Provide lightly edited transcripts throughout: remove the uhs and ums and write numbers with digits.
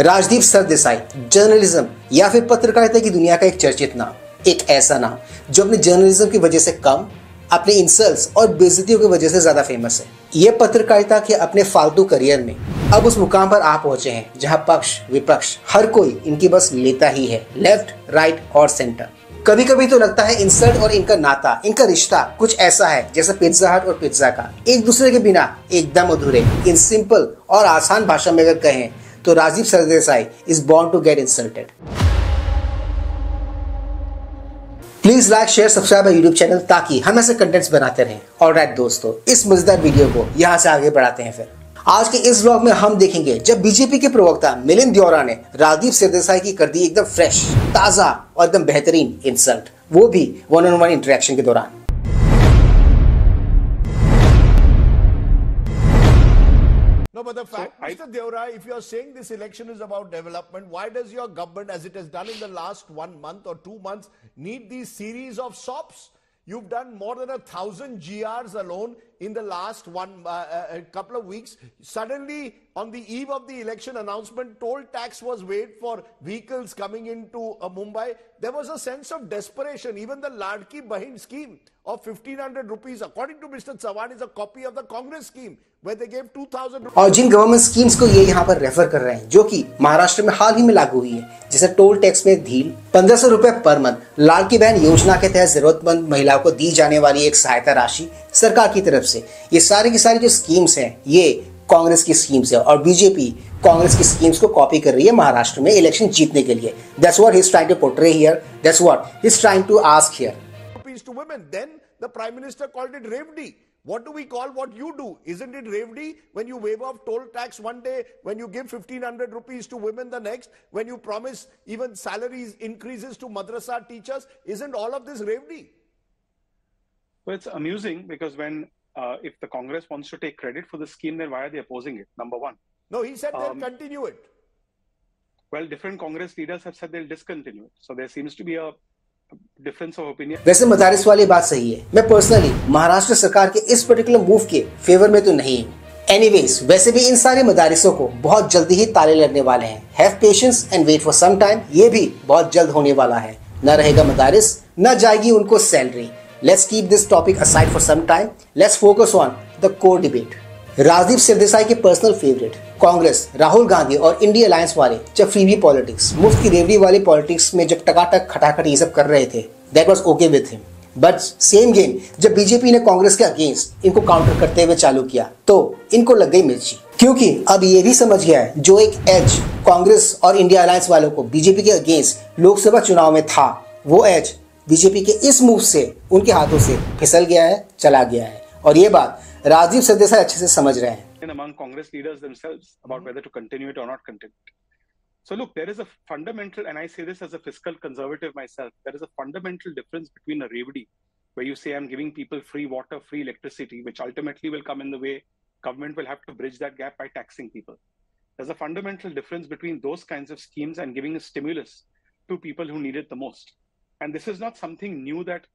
Rajdeep Sardesai journalism या फिर पत्रकारिता की दुनिया का एक चर्चित नाम, एक ऐसा नाम जो अपने जर्नलिज्म की वजह से कम, अपने इंसल्ट्स और बेइज्जतियों की वजह से ज्यादा फेमस है। ये पत्रकारिता के अपने फालतू करियर में अब उस मुकाम पर आ पहुंचे हैं जहां पक्ष विपक्ष हर कोई इनकी बस लेता ही है, लेफ्ट राइट और सेंटर। कभी कभी तो लगता है इंसल्ट और इनका नाता, इनका रिश्ता कुछ ऐसा है जैसे पिज्जा हट और पिज्जा का, एक दूसरे के बिना एकदम अधूरे। इन सिंपल और आसान भाषा में अगर कहें तो Rajdeep Sardesai is born to get insulted. Please like share subscribe my YouTube channel ताकि हम ऐसे कंटेंट्स बनाते रहें। ऑलराइट दोस्तों, इस मजेदार वीडियो को यहाँ से आगे बढ़ाते हैं। फिर आज के इस व्लॉग में हम देखेंगे जब बीजेपी के प्रवक्ता मिलिंद देओरा ने राजदीप सरदेसाई की कर दी एकदम फ्रेश, ताजा और एकदम बेहतरीन इंसल्ट, वो भी वन-ऑन-वन इंटरेक्शन के दौरान। No, but the fact, Mr. Deora, if you are saying this election is about development, why does your government, as it has done in the last 1 month or 2 months, need these series of SOPs? You've done more than 1,000 GRs alone in the last couple of weeks. Suddenly, on the eve of the election announcement, toll tax was waived for vehicles coming into Mumbai. There was a sense of desperation. Even the Ladki Bahin scheme of 1,500 rupees, according to Mr. Chavan, is a copy of the Congress scheme, where they gave 2,000 rupees. और जिन government schemes को ये यहाँ पर refer कर रहे हैं, जो कि महाराष्ट्र में हाल ही में लागू हुई है, जैसे टोल टैक्स में ढील, 1500 रुपए पर मंथ, लाडकी बहन योजना के तहत जरूरतमंद महिलाओं को दी जाने वाली एक सहायता राशि सरकार की तरफ से, ये सारी की सारी जो स्कीम्स हैं ये कांग्रेस की स्कीम्स है और बीजेपी कांग्रेस की स्कीम्स को कॉपी कर रही है महाराष्ट्र में इलेक्शन जीतने के लिए। That's what he's trying to portray here. That's what he's trying to ask here. To women. Then the Prime Minister called it Revdi. What do we call what you do? Isn't it Revdi when you waive off toll tax one day, when you give 1,500 rupees to women the next, when you promise even salaries increases to madrasa teachers? Isn't all of this Revdi? Well, it's amusing because when if the Congress wants to take credit for the scheme, then why are they opposing it? Number one. No, he said they'll continue it. Well, different Congress leaders have said they'll discontinue it. So there seems to be a difference of opinion. वैसे मदारिस वाली बात सही है। मैं personally Maharashtra सरकार के इस particular move के फेवर में तो नहीं हूँ। एनीवेज, वैसे भी इन सारे मदारिसों को बहुत जल्दी ही ताले लगने वाले हैं। Have patience and wait for some time. ये भी बहुत जल्द होने वाला है। न रहेगा मदारिस, न जाएगी उनको salary. Let's keep this topic aside for some time. Let's focus on the core debate. Rajdeep Sardesai के पर्सनल फेवरेट कांग्रेस, राहुल गांधी और इंडिया अलायंस वाले जब फ्रीबी पॉलिटिक्स, मुफ्त की रेवड़ी वाली पॉलिटिक्स में जब टकाटक खटाखट ये सब कर रहे थे, that was okay with him. But same game जब बीजेपी ने कांग्रेस के अगेंस्ट इनको काउंटर करते हुए चालू किया तो इनको लग गई मिर्ची, क्योंकि अब ये भी समझ गया है जो एक एज कांग्रेस और इंडिया अलायंस वालों को बीजेपी के अगेंस्ट लोकसभा चुनाव में था, वो एज बीजेपी के इस मूव से उनके हाथों से फिसल गया है, चला गया है। और ये बात राजदीप सरदेसाई अच्छे से समझ रहे हैं। Among Congress leaders themselves about whether to continue it or not continue it. So look, there is a fundamental, and I say this as a fiscal conservative myself, there is a fundamental difference between a Revdi, where you say I'm giving people free water, free electricity, which ultimately will come in the way government will have to bridge that gap by taxing people. There's a fundamental difference between those kinds of schemes and giving a stimulus to people who need it the most. And this is not something new that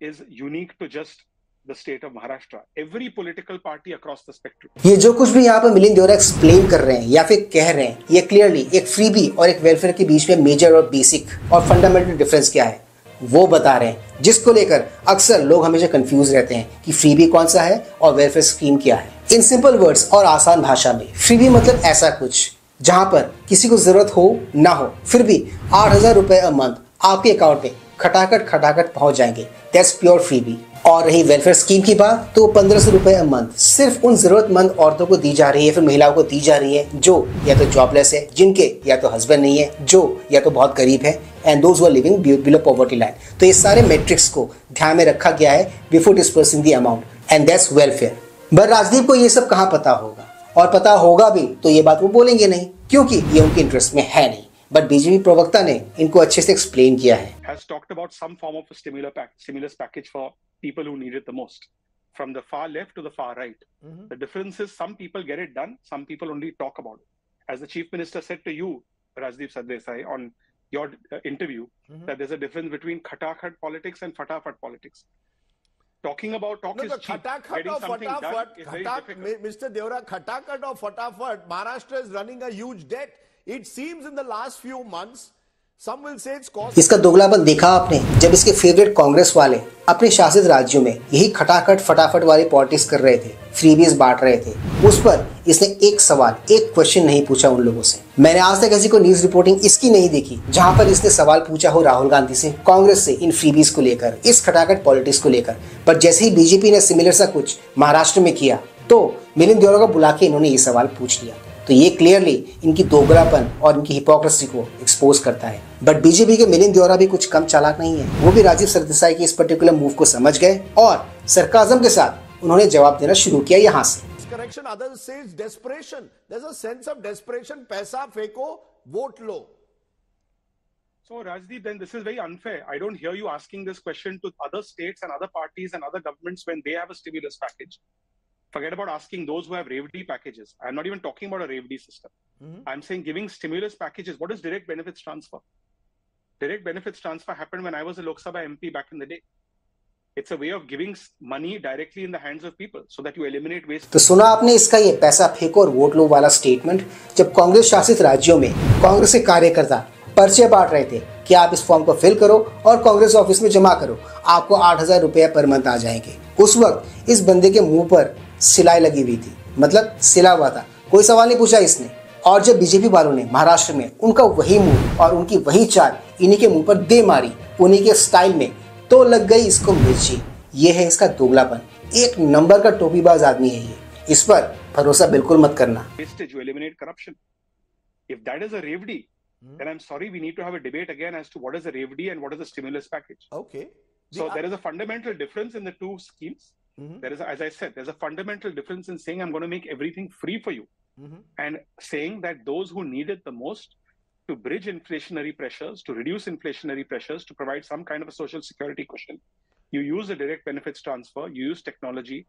is unique to just the state of Maharashtra. Every political party across the spectrum. ये जो कुछ भी यहाँ पर Milind Deora explain कर रहे हैं या फिर कह रहे हैं, ये क्लियरली एक फ्रीबी और एक वेलफेयर के बीच में मेजर और बेसिक और फंडामेंटल डिफरेंस क्या है वो बता रहे हैं, जिसको लेकर अक्सर लोग हमेशा कंफ्यूज रहते हैं कि फ्रीबी कौन सा है और वेलफेयर स्कीम क्या है। इन सिंपल वर्ड्स और आसान भाषा में फ्रीबी मतलब ऐसा कुछ जहाँ पर किसी को जरूरत हो ना हो फिर भी 8,000 रुपए अ मंथ आपके अकाउंट में खटाखट पहुंच जाएंगे। That's pure freebie. और रही वेलफेयर स्कीम की बात तो 1500 रुपए अ मंथ सिर्फ उन जरूरतमंद औरतों को दी जा रही है, फिर महिलाओं को दी जा रही है जो या तो जॉबलेस है, जिनके या तो हस्बैंड नहीं है, जो या तो बहुत गरीब है, and those who are living below poverty line. तो ये सारे मैट्रिक्स को ध्यान में रखा गया है before dispersing the amount, and that's welfare. But Rajdeep को ये सब कहाँ पता होगा, और पता होगा भी तो ये बात वो बोलेंगे नहीं, क्योंकि ये उनके इंटरेस्ट में है नहीं। बट बीजेपी प्रवक्ता ने इनको अच्छे से एक्सप्लेन किया है। Has talked about some form of a stimulus package for people who need it the most, from the far left to the far right. The difference is some people get it done, some people only talk about it. As the Chief Minister said to you, Rajdeep Sardesai, on your interview, that there's a difference between khatakhat politics and fatafat politics. Talking about talk is cheap. Getting something done is very difficult. Mr. Deora, khatakat or fatafat, Maharashtra is running a huge debt. It seems in the last few months, some will say it's cost. इसका दोगलापन देखा आपने जब इसके favourite Congress वाले अपने शासित राज्यों में यही खटाखट फटाफट वाली पॉलिटिक्स कर रहे थे, फ्रीबीज बांट रहे थे, उस पर इसने एक सवाल, एक क्वेश्चन नहीं पूछा उन लोगों से। मैंने आज तक ऐसी कोई न्यूज रिपोर्टिंग इसकी नहीं देखी जहां पर इसने सवाल पूछा हो राहुल गांधी से, कांग्रेस से, इन फ्रीबीज को लेकर, इस खटाखट पॉलिटिक्स को लेकर। पर जैसे ही बीजेपी ने सिमिलर सा कुछ महाराष्ट्र में किया तो मिलिंद देवरा को बुला के इन्होंने ये सवाल पूछ लिया। तो ये क्लियरली इनकी दोगलापन और इनकी हिपोक्रेसी को एक्सपोज करता है। बट बीजेपी के मिलिंद देवरा भी कुछ कम चालाक नहीं है, वो भी राजीव सरदेसाई के इस पर्टिकुलर मूव को समझ गए और सरकाज़म के साथ उन्होंने जवाब देना शुरू किया यहाँ से। Correction, others say it's desperation. There's a sense of desperation. पैसा फेंको, vote low. So Rajdeep, then this is very unfair. I don't hear you asking this question to other states and other parties and other governments when they have a stimulus package. Forget about asking those who have RAVD packages. I'm not even talking about a RAVD system. I'm saying giving stimulus packages. What is direct benefits transfer? Direct benefits transfer happened when I was a Lok Sabha MP back in the day. It's a way of giving money directly in the hands of people so that you eliminate waste. तो सुना आपने इसका ये पैसा फेंको और vote लो वाला statement, जब कांग्रेस शासित राज्यों में कांग्रेस के कार्यकर्ता पर्चे बांट रहे थे कि आप इस फॉर्म को फिल करो और कांग्रेस ऑफिस में जमा करो, आपको 8,000 रुपया पर मंथ आ जाएंगे। उस वक्त इस बंदे के मुंह पर सिलाई लगी हुई थी, मतलब सिला हुआ था, कोई सवाल नहीं पूछा इसने। और जब बीजेपी वालों ने महाराष्ट्र में उनका वही मुंह और उनकी वही चाल इन्हीं के मुंह पर दे मारी, उन्हीं के स्टाइल में, तो लग गई इसको मिर्ची। ये है इसका दोगलापन, एक नंबर का टोपीबाज आदमी है ये, इस पर भरोसा बिल्कुल मत करना। Then I'm sorry, we need to have a debate again as to what is a RAVD and what is a stimulus package. Okay. So there is a fundamental difference in the two schemes. There is, as I said, there's a fundamental difference in saying I'm going to make everything free for you and saying that those who need it the most to bridge inflationary pressures, to reduce inflationary pressures, to provide some kind of a social security cushion, you use a direct benefits transfer, you use technology.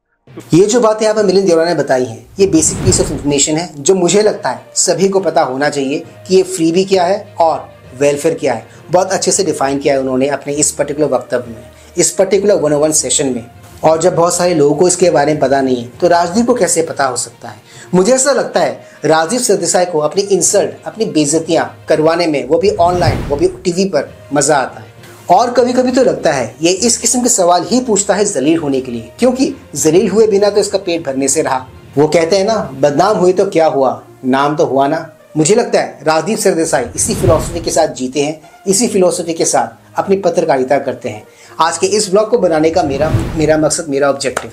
ये जो बातें यहाँ पर मिलिंद देवरा ने बताई हैं, ये basic piece of information है जो मुझे लगता है सभी को पता होना चाहिए कि ये फ्रीबी क्या है और वेलफेयर क्या है। बहुत अच्छे से डिफाइन किया है उन्होंने अपने इस पर्टिकुलर वक्तव्य में, इस पर्टिकुलर 101 सेशन में। और जब बहुत सारे लोगों को इसके बारे में पता नहीं है तो राजदीप को कैसे पता हो सकता है। मुझे ऐसा लगता है राजीव सरदेसाई को अपनी इंसल्ट, अपनी बेइज्जतियां करवाने में, वो भी ऑनलाइन, वो भी टीवी पर, मजा आता है। और कभी कभी तो लगता है ये इस किस्म के सवाल ही पूछता है जलील होने के लिए, क्योंकि जलील हुए बिना तो इसका पेट भरने से रहा। वो कहते हैं ना, बदनाम हुए तो क्या हुआ, नाम तो हुआ ना। मुझे लगता है राजीव सरदेसाई इसी फिलॉसफी के साथ जीते हैं, इसी फिलॉसफी के साथ अपनी पत्रकारिता करते हैं। आज के इस ब्लॉग को बनाने का मेरा मकसद, मेरा ऑब्जेक्टिव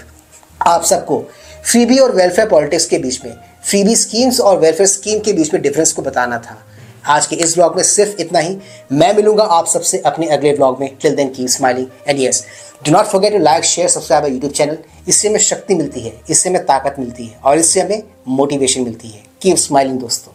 आप सबको फ्रीबी और वेलफेयर पॉलिटिक्स के बीच में, फ्रीबी स्कीम्स और वेलफेयर स्कीम के बीच में डिफरेंस को बताना था। आज के इस ब्लॉग में सिर्फ इतना ही। मैं मिलूंगा आप सबसे अपने अगले ब्लॉग में। Till then keep smiling and yes, do not forget to like, share, subscribe our YouTube channel. इससे हमें शक्ति मिलती है, इससे हमें ताकत मिलती है और इससे हमें मोटिवेशन मिलती है। कीप स्माइलिंग दोस्तों।